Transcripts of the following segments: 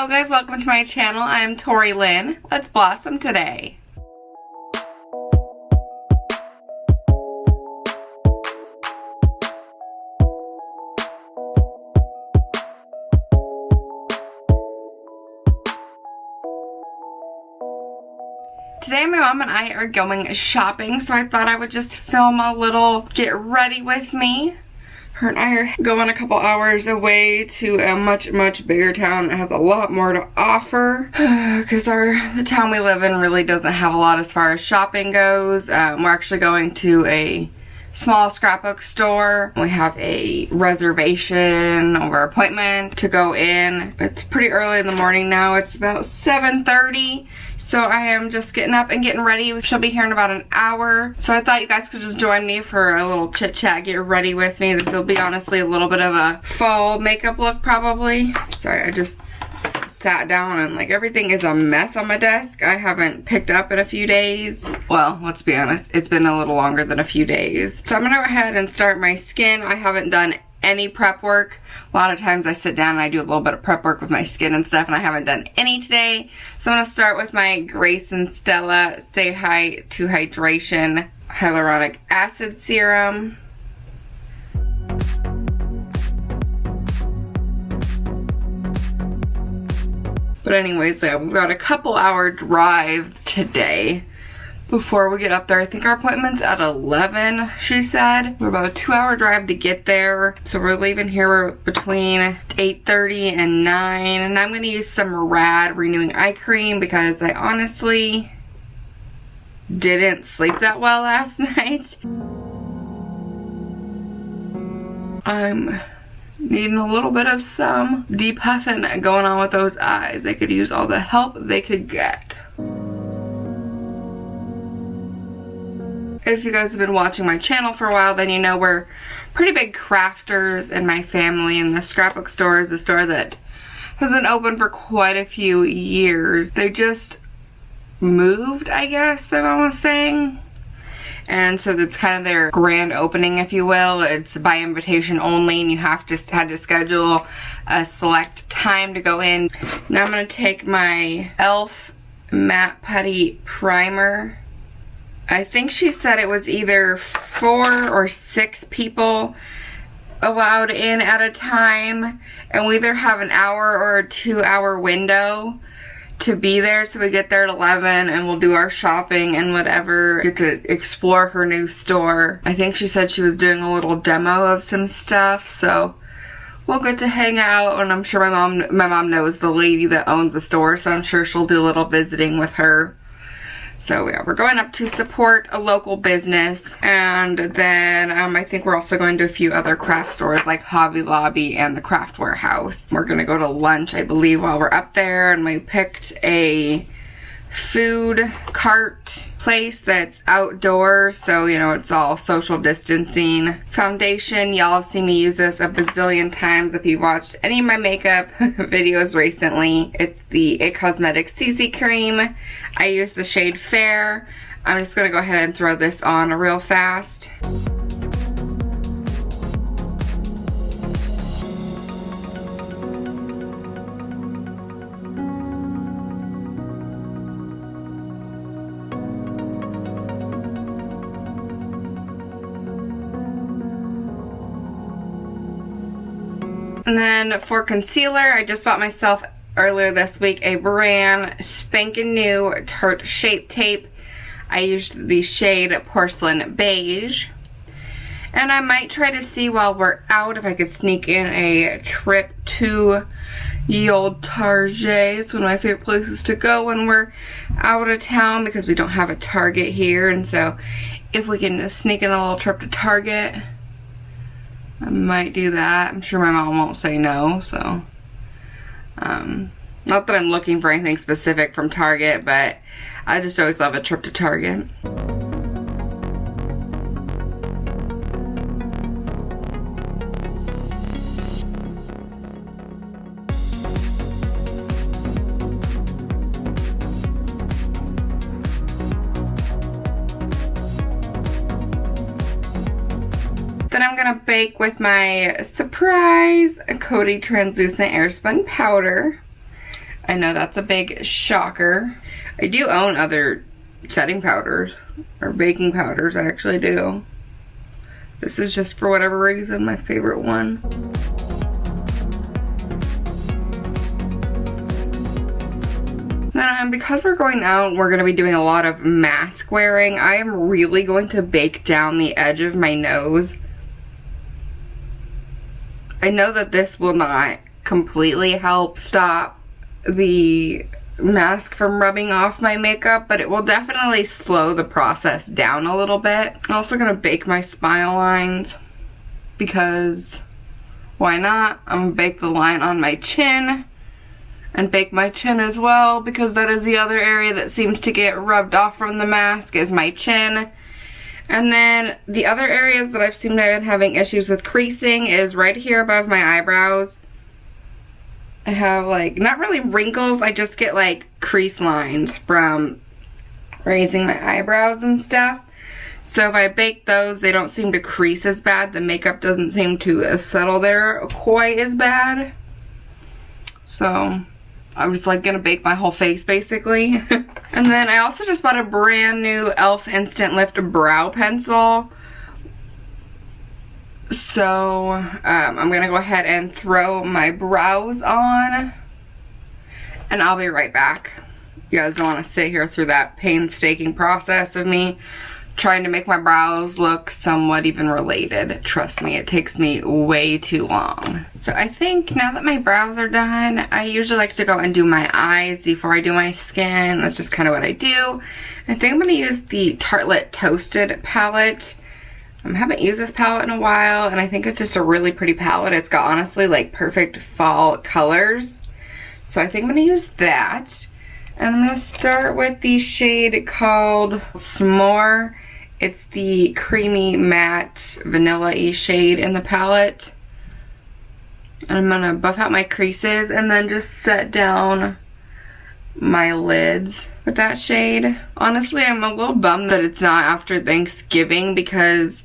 Hello guys, welcome to my channel. I am Tori Lynn. Let's blossom today. Today my mom and I are going shopping, so I thought I would just film a little get ready with me. Her and I are going a couple hours away to a much bigger town that has a lot more to offer. Because the town we live in really doesn't have a lot as far as shopping goes. We're actually going to a small scrapbook store. We have a reservation or appointment to go in. It's pretty early in the morning now. It's about 7:30. So I am just getting up and getting ready. She'll be here in about an hour. So I thought you guys could just join me for a little chit chat, get ready with me. This will be honestly a little bit of a fall makeup look probably. Sorry, I just sat down and like everything is a mess on my desk. I haven't picked up in a few days. Well, let's be honest, it's been a little longer than a few days. So I'm gonna go ahead and start my skin. I haven't done any prep work. A lot of times I sit down and I do a little bit of prep work with my skin and stuff, and I haven't done any today. So I'm gonna start with my Grace and Stella Say Hi to Hydration Hyaluronic Acid Serum. But anyways, yeah, we've got a couple hour drive today before we get up there. I think our appointment's at 11, she said. We're about a 2-hour drive to get there. So we're leaving here between 8:30 and 9. And I'm going to use some Rad Renewing Eye Cream because I honestly didn't sleep that well last night. I'm needing a little bit of some depuffing going on with those eyes. They could use all the help they could get. If you guys have been watching my channel for a while, then you know we're pretty big crafters in my family, and the scrapbook store is a store that has been open for quite a few years. They just moved, I guess I'm almost saying. And so it's kind of their grand opening, if you will. It's by invitation only, and you had to schedule a select time to go in. Now I'm going to take my e.l.f. Matte Putty Primer. I think she said it was either 4 or 6 people allowed in at a time, and we either have an hour or a 2-hour window to be there. So we get there at 11 and we'll do our shopping and whatever, get to explore her new store. I think she said she was doing a little demo of some stuff, so we'll get to hang out, and I'm sure my mom knows the lady that owns the store, so I'm sure she'll do a little visiting with her. So yeah, we're going up to support a local business, and then I think we're also going to a few other craft stores like Hobby Lobby and the Craft Warehouse. We're gonna go to lunch, I believe, while we're up there, and we picked a food cart place that's outdoors, so you know it's all social distancing. Foundation, y'all have seen me use this a bazillion times if you've watched any of my makeup videos recently. It's the It Cosmetics CC Cream. I use the shade Fair. I'm just gonna go ahead and throw this on real fast. And then for concealer, I just bought myself earlier this week a brand spanking new Tarte Shape Tape. I used the shade Porcelain Beige. And I might try to see while we're out if I could sneak in a trip to Ye Olde Target. It's one of my favorite places to go when we're out of town because we don't have a Target here. And so if we can just sneak in a little trip to Target, I might do that. I'm sure my mom won't say no, so. Not that I'm looking for anything specific from Target, but I just always love a trip to Target. Then I'm gonna bake with my surprise Coty Translucent Airspun Powder. I know that's a big shocker. I do own other setting powders, or baking powders, I actually do. This is just, for whatever reason, my favorite one. And because we're going out, we're going to be doing a lot of mask wearing. I am really going to bake down the edge of my nose. I know that this will not completely help stop the mask from rubbing off my makeup, but it will definitely slow the process down a little bit. I'm also going to bake my smile lines because why not? I'm going to bake the line on my chin and bake my chin as well, because that is the other area that seems to get rubbed off from the mask, is my chin. And then the other areas that I've seemed to have been having issues with creasing is right here above my eyebrows. I have like, not really wrinkles, I just get like crease lines from raising my eyebrows and stuff. So if I bake those, they don't seem to crease as bad. The makeup doesn't seem to settle there quite as bad. So I'm just like gonna bake my whole face basically. And then I also just bought a brand new e.l.f. Instant Lift brow pencil. So I'm gonna go ahead and throw my brows on, and I'll be right back. You guys don't want to sit here through that painstaking process of me trying to make my brows look somewhat even related. Trust me, it takes me way too long. So I think now that my brows are done, I usually like to go and do my eyes before I do my skin. That's just kind of what I do. I think I'm going to use the Tartelette Toasted palette. I haven't used this palette in a while, and I think it's just a really pretty palette. It's got honestly like perfect fall colors. So I think I'm going to use that. And I'm going to start with the shade called S'more. It's the creamy matte vanilla-y shade in the palette. And I'm going to buff out my creases and then just set down my lids with that shade. Honestly, I'm a little bummed that it's not after Thanksgiving, because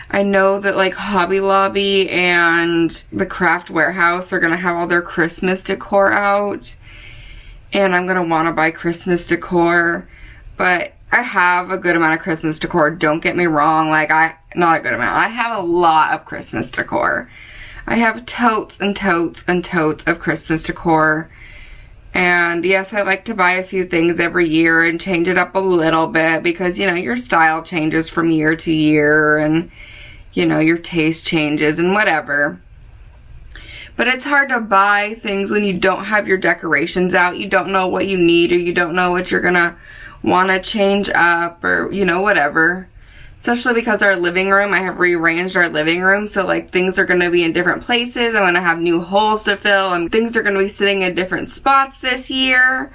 I know that like Hobby Lobby and the Craft Warehouse are going to have all their Christmas decor out. And I'm going to want to buy Christmas decor. But I have a good amount of Christmas decor. Don't get me wrong. Like, not a good amount. I have a lot of Christmas decor. I have totes and totes and totes of Christmas decor. And yes, I like to buy a few things every year and change it up a little bit, because, you know, your style changes from year to year, and, you know, your taste changes and whatever. But it's hard to buy things when you don't have your decorations out. You don't know what you need, or you don't know what you're gonna want to change up, or, you know, whatever. Especially because our living room, I have rearranged our living room, so like things are going to be in different places. I'm going to have new holes to fill, and things are going to be sitting in different spots this year.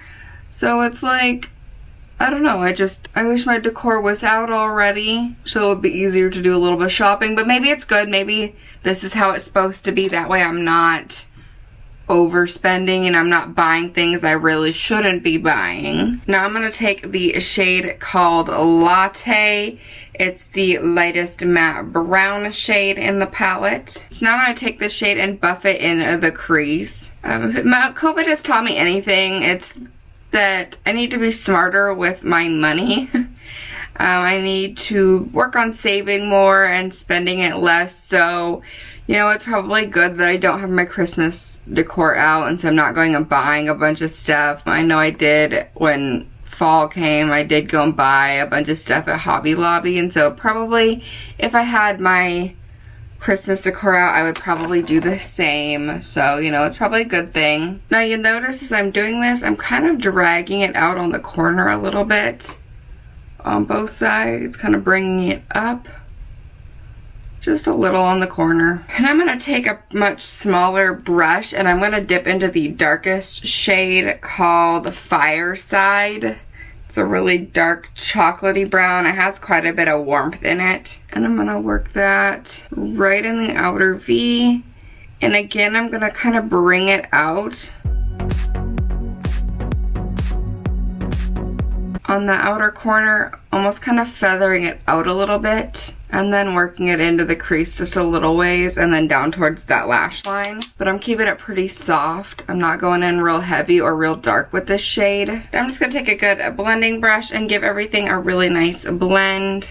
So it's like, I don't know, I wish my decor was out already, so it would be easier to do a little bit of shopping. But maybe it's good, maybe this is how it's supposed to be. That way I'm not overspending and I'm not buying things I really shouldn't be buying. Now I'm going to take the shade called Latte. It's the lightest matte brown shade in the palette. So now I'm going to take this shade and buff it in the crease. If COVID has taught me anything, it's that I need to be smarter with my money. I need to work on saving more and spending it less. So, you know, it's probably good that I don't have my Christmas decor out, and so I'm not going and buying a bunch of stuff. I know I did when fall came. I did go and buy a bunch of stuff at Hobby Lobby, and so probably if I had my Christmas decor out, I would probably do the same. So, you know, it's probably a good thing. Now you'll notice as I'm doing this, I'm kind of dragging it out on the corner a little bit on both sides, kind of bringing it up just a little on the corner. And I'm going to take a much smaller brush, and I'm going to dip into the darkest shade called Fireside. It's a really dark chocolatey brown. It has quite a bit of warmth in it. And I'm going to work that right in the outer V. And again, I'm going to kind of bring it out on the outer corner, almost kind of feathering it out a little bit. and then working it into the crease just a little ways and then down towards that lash line. But I'm keeping it pretty soft. I'm not going in real heavy or real dark with this shade. I'm just going to take a good blending brush and give everything a really nice blend.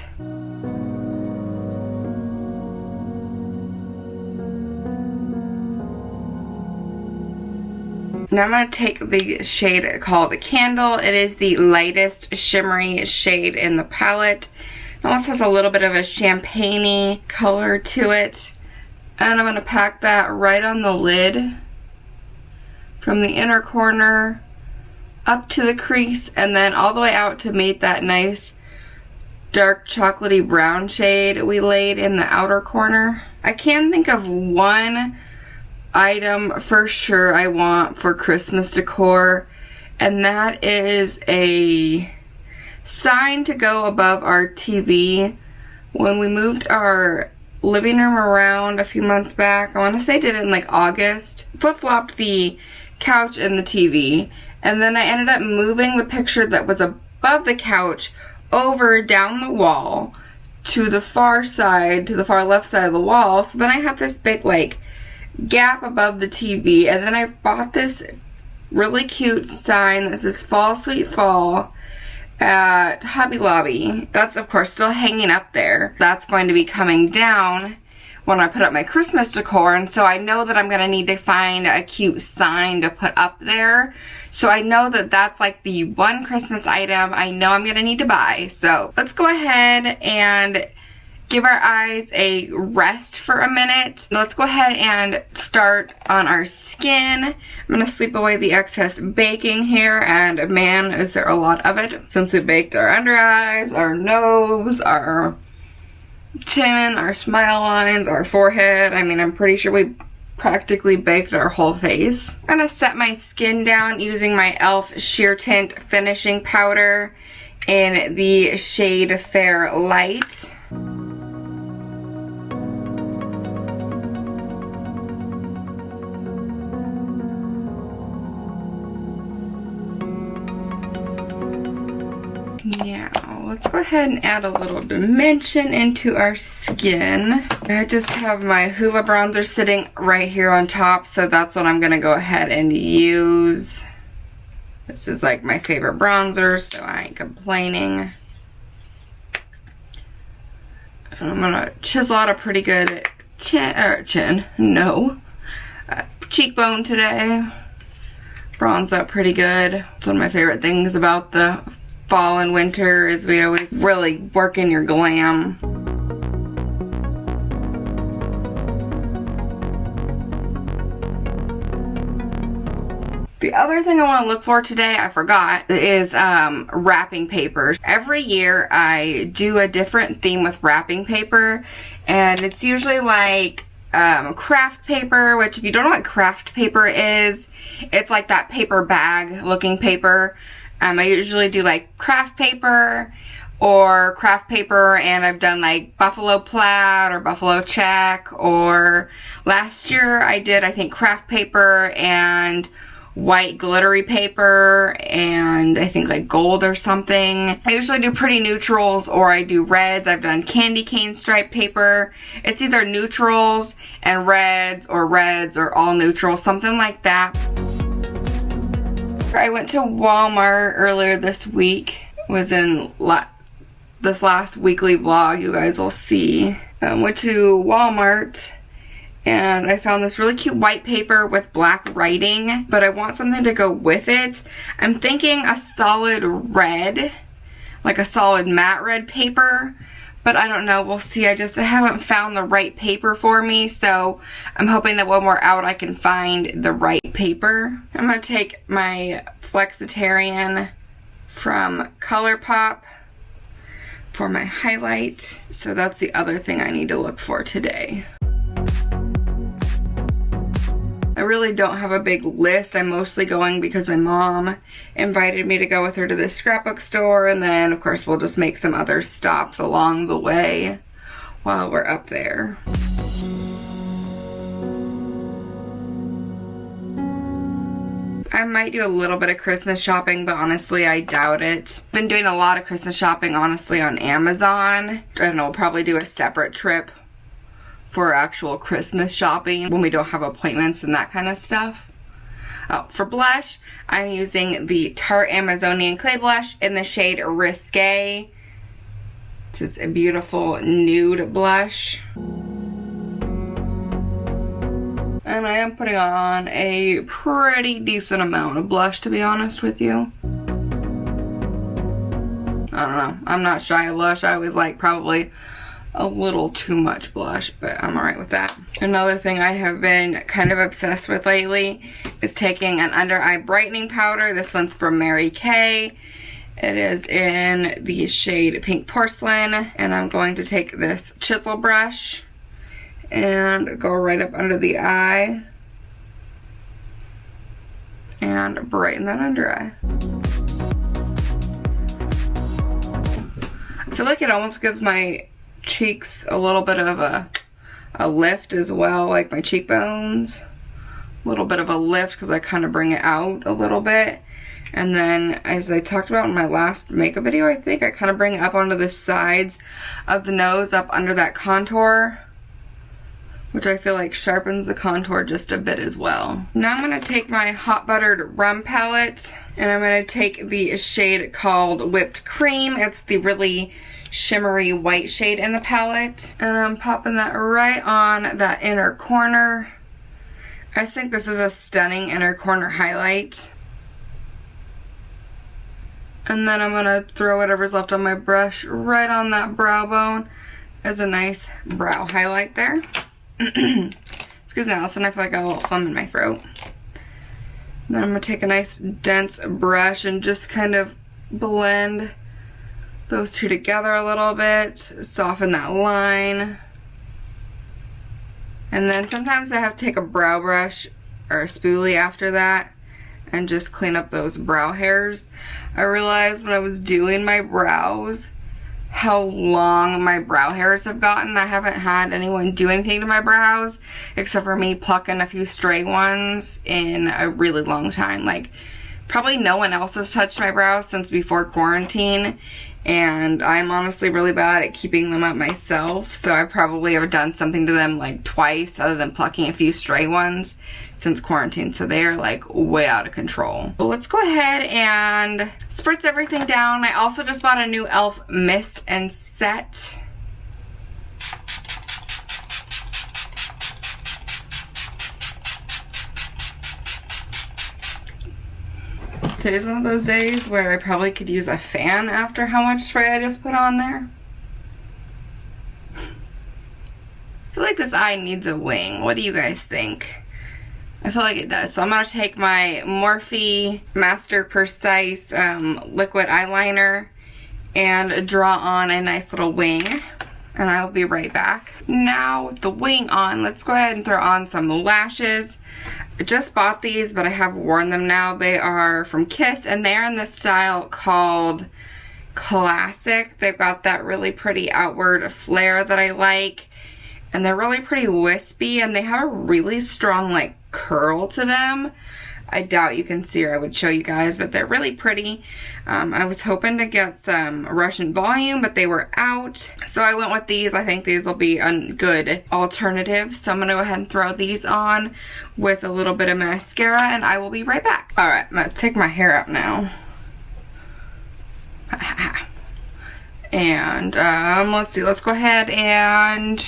Now I'm going to take the shade called Candle. It is the lightest shimmery shade in the palette. It almost has a little bit of a champagne-y color to it. And I'm going to pack that right on the lid from the inner corner up to the crease and then all the way out to meet that nice dark chocolatey brown shade we laid in the outer corner. I can think of one item for sure I want for Christmas decor, and that is a sign to go above our TV. When we moved our living room around a few months back, I want to say I did it in like August, flip-flopped the couch and the TV, and then I ended up moving the picture that was above the couch over down the wall to the far side, to the far left side of the wall. So then I had this big like gap above the TV, and then I bought this really cute sign that says Fall Sweet Fall at Hobby Lobby. That's of course still hanging up there. That's going to be coming down when I put up my Christmas decor, and so I know that I'm going to need to find a cute sign to put up there. So I know that that's like the one Christmas item I know I'm going to need to buy. So let's go ahead and give our eyes a rest for a minute. Let's go ahead and start on our skin. I'm going to sweep away the excess baking here, and man, is there a lot of it. Since we baked our under eyes, our nose, our chin, our smile lines, our forehead. I mean, I'm pretty sure we practically baked our whole face. I'm going to set my skin down using my e.l.f. Sheer Tint Finishing Powder in the shade Fair Light. Now, let's go ahead and add a little dimension into our skin. I just have my Hoola bronzer sitting right here on top, so that's what I'm going to go ahead and use. This is like my favorite bronzer, so I ain't complaining. And I'm going to chisel out a pretty good cheekbone today. Bronze up pretty good. It's one of my favorite things about the fall and winter is we always really work in your glam. The other thing I want to look for today, I forgot, is wrapping papers. Every year I do a different theme with wrapping paper, and it's usually like craft paper, which if you don't know what craft paper is, it's like that paper bag looking paper. I usually do like craft paper and I've done like buffalo plaid or buffalo check, or last year I did I think craft paper and white glittery paper and I think like gold or something. I usually do pretty neutrals or I do reds. I've done candy cane stripe paper. It's either neutrals and reds or all neutrals, something like that. I went to Walmart earlier this week. It was in this last weekly vlog you guys will see. Went to Walmart and I found this really cute white paper with black writing, but I want something to go with it. I'm thinking a solid red, like a solid matte red paper, but I don't know, we'll see. I haven't found the right paper for me, so I'm hoping that when we're out I can find the right paper. I'm going to take my Flexitarian from ColourPop for my highlight, so that's the other thing I need to look for today. I really don't have a big list. I'm mostly going because my mom invited me to go with her to the scrapbook store, and then of course we'll just make some other stops along the way while we're up there. I might do a little bit of Christmas shopping, but honestly, I doubt it. Been doing a lot of Christmas shopping, honestly, on Amazon. I don't know, we'll probably do a separate trip for actual Christmas shopping when we don't have appointments and that kind of stuff. Oh, for blush, I'm using the Tarte Amazonian Clay Blush in the shade Risque. It's just a beautiful nude blush. And I am putting on a pretty decent amount of blush, to be honest with you. I don't know. I'm not shy of blush. I always like probably a little too much blush, but I'm alright with that. Another thing I have been kind of obsessed with lately is taking an under eye brightening powder. This one's from Mary Kay. It is in the shade Pink Porcelain, and I'm going to take this chisel brush and go right up under the eye and brighten that under eye. I feel like it almost gives my cheeks a little bit of a lift as well, like my cheekbones. A little bit of a lift because I kind of bring it out a little bit. And then, as I talked about in my last makeup video, I think I kind of bring it up onto the sides of the nose, up under that contour, which I feel like sharpens the contour just a bit as well. Now I'm going to take my Hot Buttered Rum palette, and I'm going to take the shade called Whipped Cream. It's the really shimmery white shade in the palette, and I'm popping that right on that inner corner. I just think this is a stunning inner corner highlight. And then I'm going to throw whatever's left on my brush right on that brow bone as a nice brow highlight there. Excuse me, Allison, I feel like I got a little phlegm in my throat. And then I'm going to take a nice dense brush and just kind of blend those two together a little bit, soften that line. And then sometimes I have to take a brow brush or a spoolie after that and just clean up those brow hairs. I realized when I was doing my brows how long my brow hairs have gotten. I haven't had anyone do anything to my brows except for me plucking a few stray ones in a really long time. Like, probably no one else has touched my brows since before quarantine, and I'm honestly really bad at keeping them up myself, so I probably have done something to them like twice other than plucking a few stray ones since quarantine, so they are like way out of control. But let's go ahead and spritz everything down. I also just bought a new e.l.f. mist and set. Today's one of those days where I probably could use a fan after how much spray I just put on there. I feel like this eye needs a wing. What do you guys think? I feel like it does. So I'm going to take my Morphe Master Precise liquid eyeliner and draw on a nice little wing. And I will be right back. Now with the wing on, let's go ahead and throw on some lashes. I just bought these, but I have worn them now. They are from Kiss, and they're in this style called Classic. They've got that really pretty outward flare that I like, and they're really pretty wispy, and they have a really strong like curl to them. I doubt you can see, or I would show you guys, but they're really pretty. I was hoping to get some Russian volume, but they were out. So I went with these. I think these will be a good alternative. So I'm going to go ahead and throw these on with a little bit of mascara, and I will be right back. Alright, I'm going to take my hair out now. And let's see, let's go ahead and...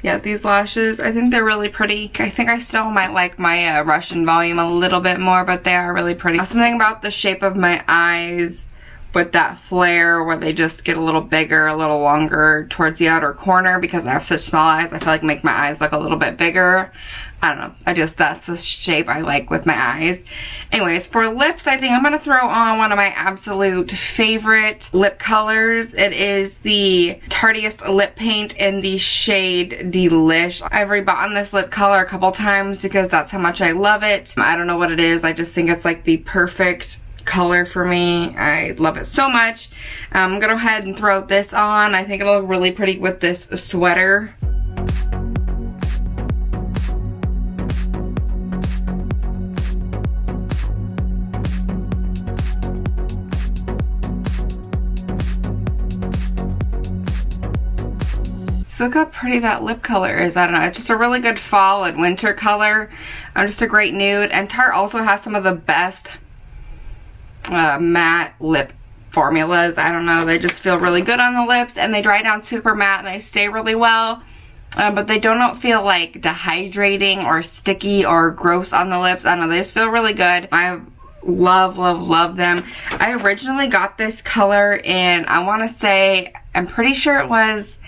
yeah, these lashes, I think they're really pretty. I think I still might like my Russian volume a little bit more, but they are really pretty. Something about the shape of my eyes with that flare where they just get a little bigger, a little longer towards the outer corner, because I have such small eyes. I feel like make my eyes look a little bit bigger. I don't know. That's the shape I like with my eyes. Anyways, for lips, I think I'm going to throw on one of my absolute favorite lip colors. It is the Tarteist lip paint in the shade Delish. I've rebought this lip color a couple times because that's how much I love it. I don't know what it is. I just think it's like the perfect color for me. I love it so much. I'm going to go ahead and throw this on. I think it'll look really pretty with this sweater. So look how pretty that lip color is. I don't know. It's just a really good fall and winter color. Just a great nude. And Tarte also has some of the best matte lip formulas. I don't know. They just feel really good on the lips. And they dry down super matte and they stay really well. But they don't feel like dehydrating or sticky or gross on the lips. I don't know. They just feel really good. I love, love, love them. I originally got this color in, I want to say, I'm pretty sure it was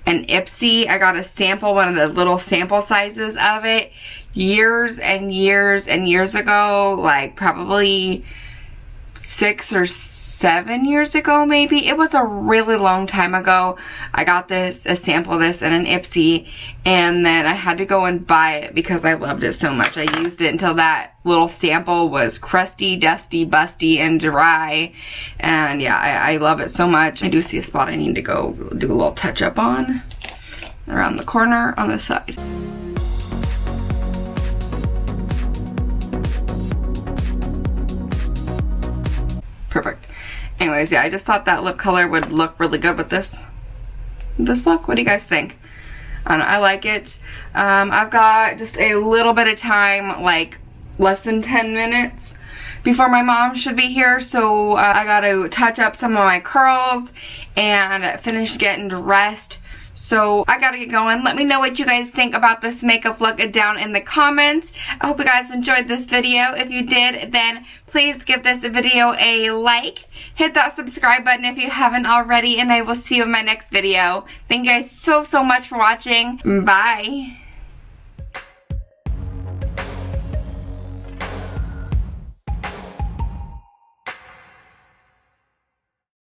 an Ipsy. I got a sample, one of the little sample sizes of it years and years and years ago, like probably 6 or 7 years ago maybe. It was a really long time ago. I got a sample of this in an Ipsy, and then I had to go and buy it because I loved it so much. I used it until that little sample was crusty, dusty, busty, and dry. And yeah, I love it so much. I do see a spot I need to go do a little touch up on around the corner on the side. Perfect. Anyways, yeah, I just thought that lip color would look really good with this look. What do you guys think? I don't know, I like it. I've got just a little bit of time, like less than 10 minutes before my mom should be here, so I got to touch up some of my curls and finish getting dressed. So I gotta get going. Let me know what you guys think about this makeup look down in the comments. I hope you guys enjoyed this video. If you did, then please give this video a like. Hit that subscribe button if you haven't already, and I will see you in my next video. Thank you guys so much for watching. Bye.